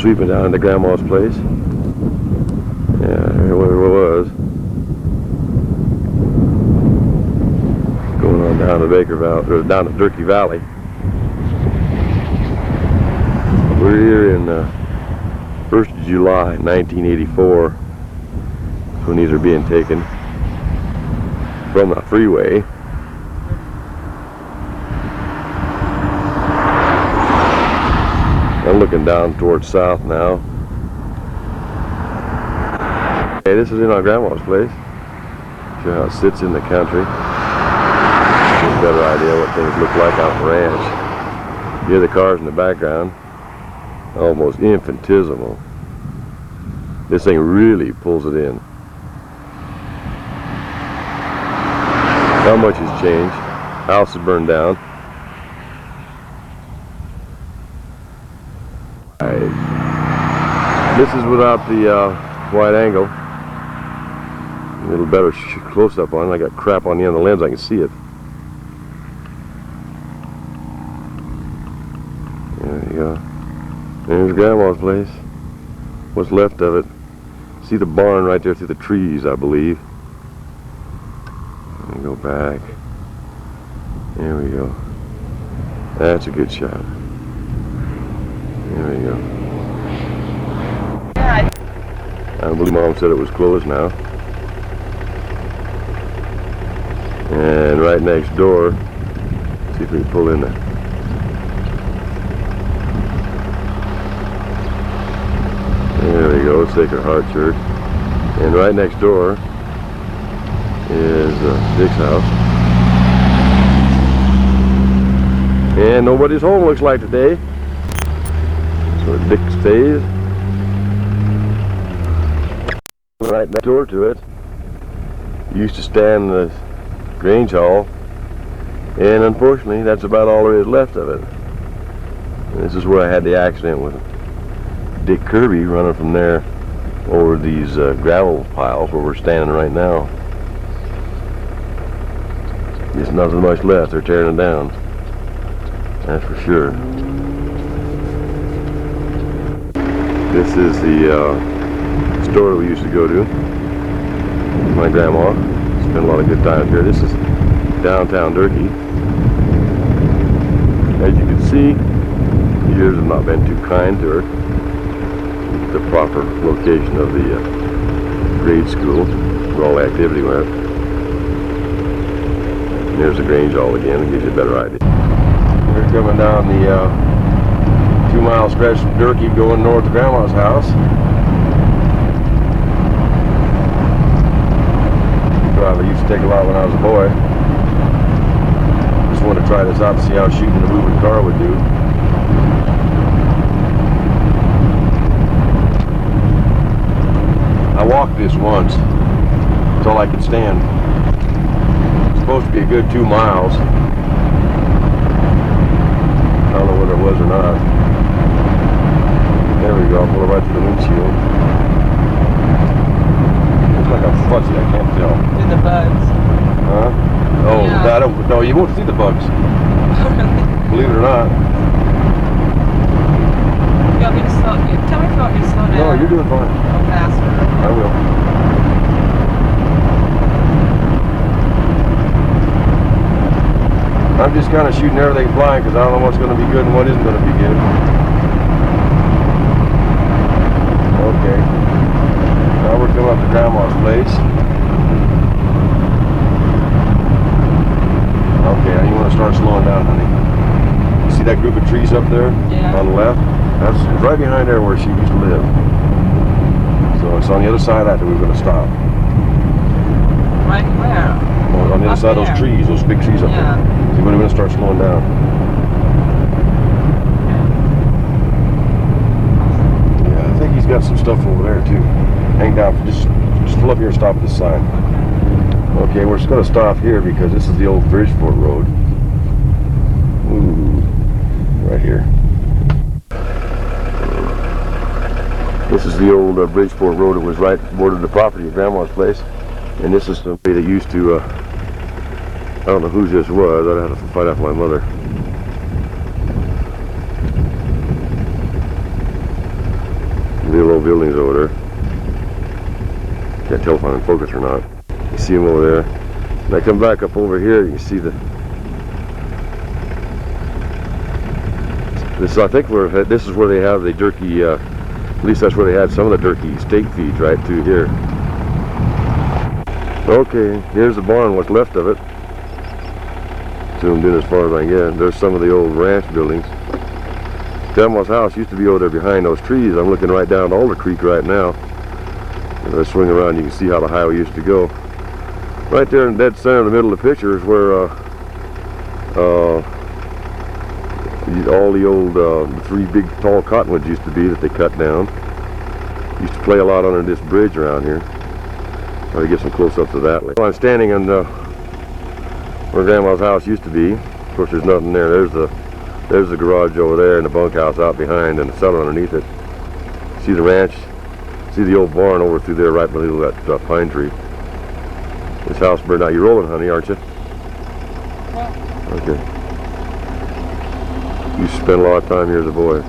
sweeping down into Grandma's place. Yeah, here it was. Going on down to Baker Valley, or down to Turkey Valley. We're here in 1st of July, 1984. That's when these are being taken from the freeway. I'm looking down towards south now. Hey, this is in our Grandma's place. Show how it sits in the country. Get a better idea what things look like out on the ranch. You hear the cars in the background. Almost infinitesimal. This thing really pulls it in. How much has changed? House is burned down. This is without the wide angle. A little better close up on it. I got crap on the end of the lens, I can see it. There you go. There's Grandma's place. What's left of it. See the barn right there through the trees, I believe. Let me go back. There we go. That's a good shot. There we go. I believe Mom said it was closed now. And right next door, see if we can pull in there. There we go, Sacred Heart Church. And right next door is Dick's house. And nobody's home looks like today. So Dick stays. Right next door to it used to stand the Grange Hall, and unfortunately that's about all there is left of it. And this is where I had the accident with Dick Kirby running from there over these gravel piles where we're standing right now. There's nothing much left. They're tearing it down, that's for sure. This is the store that we used to go to. My grandma spent a lot of good times here. This is downtown Turkey. As you can see, the years have not been too kind to her. The proper location of the grade school where all the activity went. And there's the Grange Hall again. It gives you a better idea. We're coming down the 2-mile stretch from Turkey going north to Grandma's house. I used to take a lot when I was a boy. Just wanted to try this out to see how shooting a moving car would do. I walked this once. That's all I could stand. It's supposed to be a good 2 miles. I don't know whether it was or not. There we go. I'll pull it right through the windshield. Like a fuzzy, I can't tell. In the bugs. Huh? Oh, yeah. I don't. No, you won't see the bugs. Believe it or not. You want me to slow? Tell me if you want me to slow down. No, you're doing fine. Go faster. I will. I'm just kind of shooting everything blind because I don't know what's going to be good and what isn't going to be good. Okay. Now we're coming up to Grandma's place. Okay, now you want to start slowing down, honey. You see that group of trees up there? Yeah. On the left? That's right behind there where she used to live. So it's on the other side of that we're going to stop. Right where? Well, on the other side of those trees, those big trees up there. So we're going to start slowing down. Yeah, I think he's got some stuff over there too. Hang down, just pull up here and stop at this sign. Okay, we're just going to stop here because this is the old Bridgeport Road. Ooh, right here. This is the old Bridgeport Road. It was right bordered the property of Grandma's place. And this is somebody that used to, I don't know whose this was. I'd have to find out from my mother. buildings over there. Can't tell if I'm in focus or not. You see them over there. And I come back up over here, you can see this. I think this is where they have the jerky. At least that's where they had some of the jerky steak feeds, right through here. Okay, here's the barn. What's left of it. Zoomed in as far as I can get. There's some of the old ranch buildings. Grandma's house used to be over there behind those trees. I'm looking right down Alder Creek right now. As I swing around, you can see how the highway used to go. Right there in the dead center of the middle of the picture is where all the old 3 big tall cottonwoods used to be that they cut down. Used to play a lot under this bridge around here. Try to get some close-ups of that later. I'm standing on where Grandma's house used to be. Of course, there's nothing there. There's the garage over there and the bunkhouse out behind and the cellar underneath it. See the ranch? See the old barn over through there right below that pine tree. This house burned out. You're rolling, honey, aren't you? Yeah. Okay. You spent a lot of time here as a boy.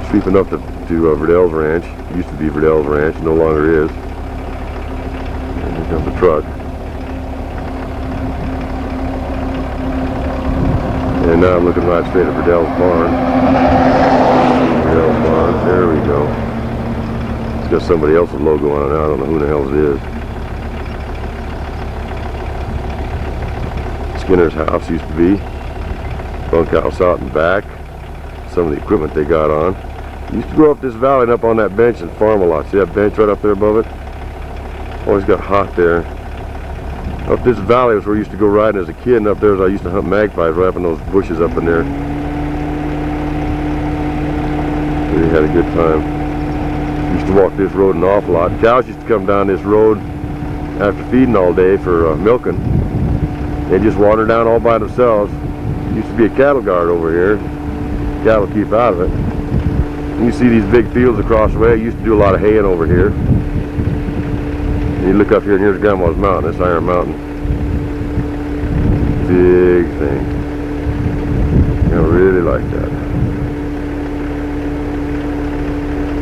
Sweeping up to Verdell's ranch. It used to be Verdell's ranch, no longer is. And here comes the truck. And now I'm looking right straight at Verdell's barn. Verdell's barn, there we go. It's got somebody else's logo on it now. I don't know who the hell it is. Skinner's house used to be. Bunkhouse out in back. Some of the equipment they got on. Used to go up this valley and up on that bench and farm a lot. See that bench right up there above it? Always got hot there. Up this valley was where I used to go riding as a kid, and up there I used to hunt magpies right up in those bushes up in there. Really had a good time. Used to walk this road an awful lot. Cows used to come down this road after feeding all day for milking. They just wander down all by themselves. Used to be a cattle guard over here. Cattle keep out of it. You see these big fields across the way. I used to do a lot of haying over here. And you look up here and here's Grandma's mountain, this Iron Mountain. Big thing. I really like that.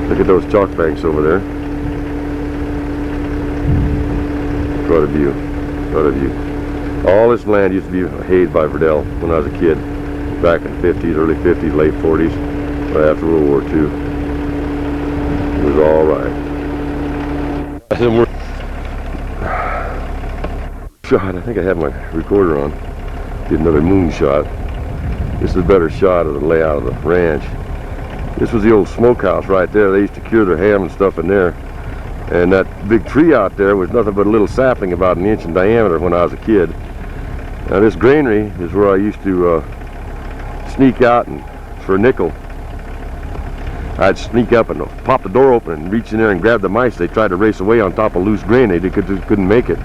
Look at those chalk banks over there. Quite a view. Quite a view. All this land used to be hayed by Verdell when I was a kid. Back in the 50s, early 50s, late 40s. Right after World War II. It was all right. Shot. I think I had my recorder on. Did another moon shot. This is a better shot of the layout of the ranch. This was the old smokehouse right there. They used to cure their ham and stuff in there. And that big tree out there was nothing but a little sapling about 1 inch in diameter when I was a kid. Now this granary is where I used to sneak out and for a nickel. I'd sneak up and pop the door open and reach in there and grab the mice. They tried to race away on top of loose grain. They couldn't make it.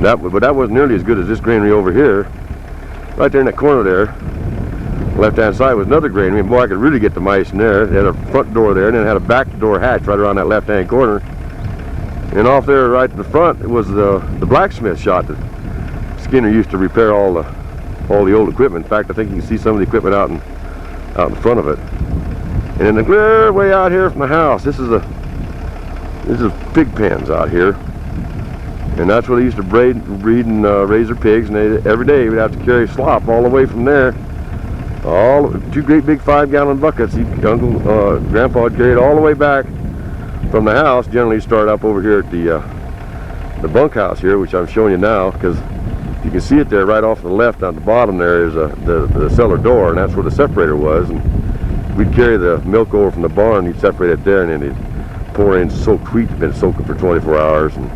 But that wasn't nearly as good as this granary over here. Right there in that corner there, left-hand side was another granary. And boy, I could really get the mice in there. They had a front door there, and then it had a back door hatch right around that left-hand corner. And off there, right in the front, it was the blacksmith shop that Skinner used to repair all the old equipment. In fact, I think you can see some of the equipment out in front of it. And then the clear way out here from the house, this is pig pens out here, and that's where they used to breed and raise their pigs. And every day we'd have to carry slop all the way from there, all 2 great big 5-gallon buckets. Grandpa would carry it all the way back from the house. Generally start up over here at the bunkhouse here, which I'm showing you now, because you can see it there right off to the left. On the bottom there is the cellar door, and that's where the separator was. And we'd carry the milk over from the barn, he'd separate it there, and then he'd pour in soaked wheat that's been soaking for 24 hours, and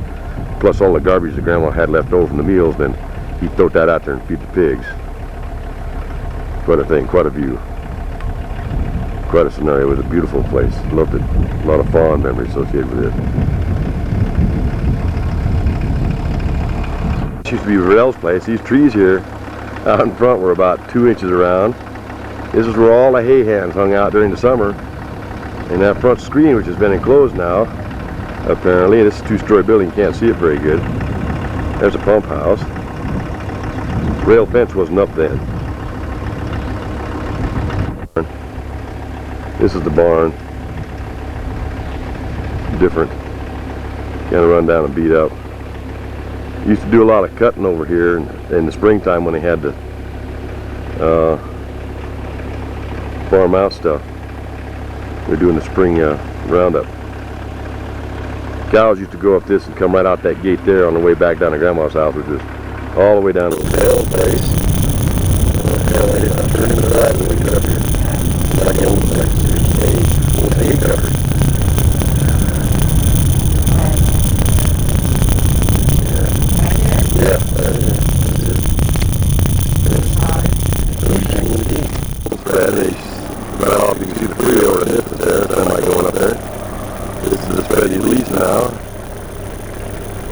plus all the garbage that Grandma had left over from the meals. Then he'd throw that out there and feed the pigs. Quite a thing, quite a view. Quite a scenario. It was a beautiful place. Loved it. A lot of fond memories associated with it. This used to be Verdell's place. These trees here out in front were about 2 inches around. This is where all the hay hands hung out during the summer. And that front screen, which has been enclosed now, apparently, this is a 2-story building, you can't see it very good. There's a pump house. Rail fence wasn't up then. This is the barn. different, kind of run down and beat up. Used to do a lot of cutting over here in the springtime when they had to farm out stuff. They're doing the spring roundup. Cows used to go up this and come right out that gate there on the way back down to Grandma's house, which is all the way down to the hell place. Hell, I turned into the right when we get up here. Like old hay cover. Yeah, that's it. About all you can see the freeway over the distance there, so I'm not going up there. This is the spread you lease now.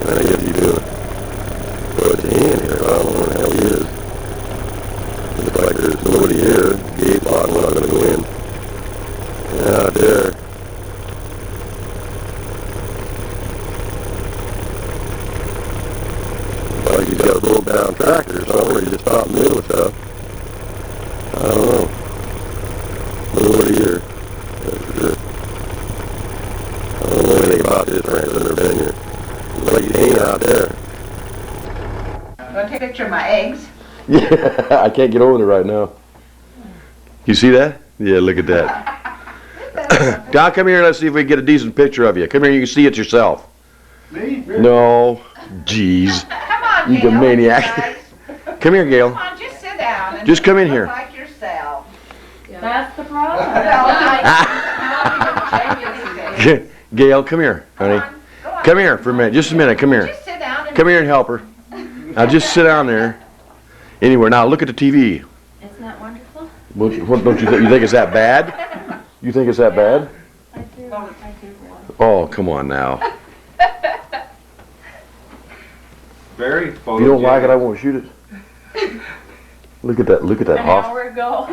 And I guess you do put your hand here, but I don't know where the hell he is. It looks like there's nobody here. Gate locked, we're not going to go in. Yeah, out there. Looks like he's got a broke down tractor somewhere. He just stopped in the middle of stuff. I don't know. Nobody here. That's for sure. I don't know anything about this ranch. I've never been here. Looks like he's hanging out there. Want to take a picture of my eggs? Yeah, I can't get over there right now. You see that? Yeah, look at that. Don, come here and let's see if we can get a decent picture of you. Come here, you can see it yourself. Me? No. Jeez. Come on, You Gail. maniac. Come here, Gail. Come on, just sit down. And Just come in look here. like yourself. That's the problem. Gail, come here, honey. Go on. Come here for a minute. Just a minute. Come here. Just sit down and Come here and help her. Now just sit down there. Anywhere. Now look at the TV. Isn't that wonderful? What don't you think? You think it's that bad? You think it's that bad? I do. I do. Oh, come on now. Very If you don't like it, I won't shoot it. Look at that. Look at that An off. hour ago.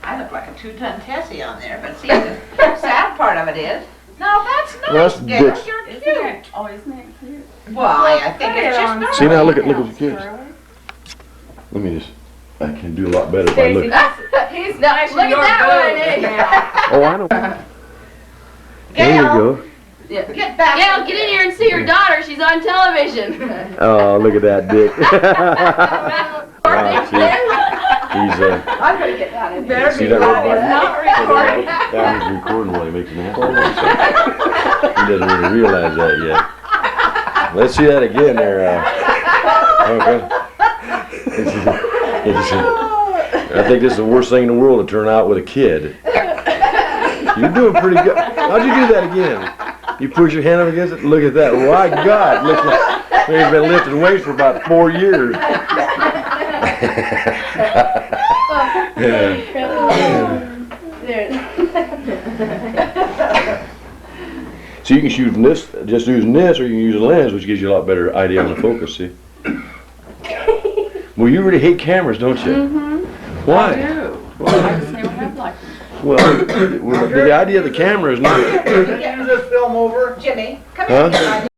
I look like a 2-ton Tessie on there, but see, the sad part of it is, no, that's nice, That's Gail. bitch. You're Isn't cute. it? Oh, isn't it cute? Why, I think it's just nice. See now, look at your kids. Let me just. I can do a lot better if I look. He's nice. Look at that one. Oh, I know. There you go. Get back. Gail, get in here and see your daughter. She's on television. Oh, look at that dick. Wow, see, I'm gonna get down in here. see that red button? Not recording. Yeah, he's recording while he makes an apple. He doesn't really realize that yet. Let's see that again there. Okay. I think this is the worst thing in the world to turn out with a kid. You're doing pretty good. How'd you do that again? You push your hand up against it? Look at that. My God. Looks like he's been lifting weights for about 4 years. So you can shoot from this, just using this, or you can use a lens, which gives you a lot better idea on the focus, see? Well, you really hate cameras, don't you? Mm-hmm. Why? I do. I just never have liked them. Well, the idea of the camera is not... Is this film over? Jimmy, come here.